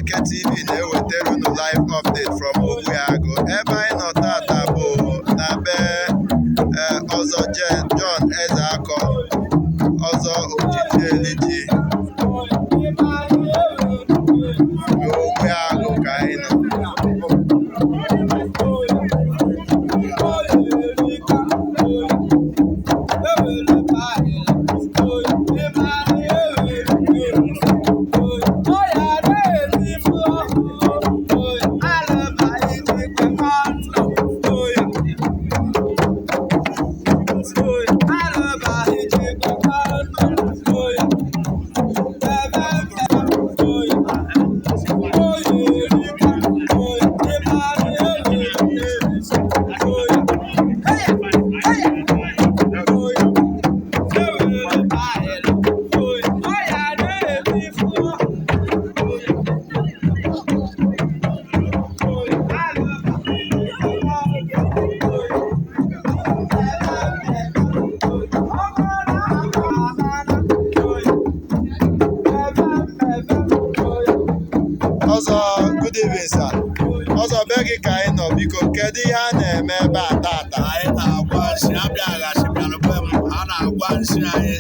Eke TV na-ewetara unu live update from Ogbuagụ. Ebe anyị nọ tata bụ na be Ọzọ John Ezeakọ, Ọzọ Ojiteliji, Ogbuagụ ka anyị nọ. Ọzọ, good evening sir. Ọzọ be gị ka anyị nọ, biko kedu ihe a na-eme ebe a tata? Anyị na-agwa nsị abịaghachi bịara be m, a na-agwa nsị anyị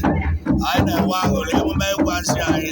na-enwe aṅụrị emume ịgwa nsị anyị.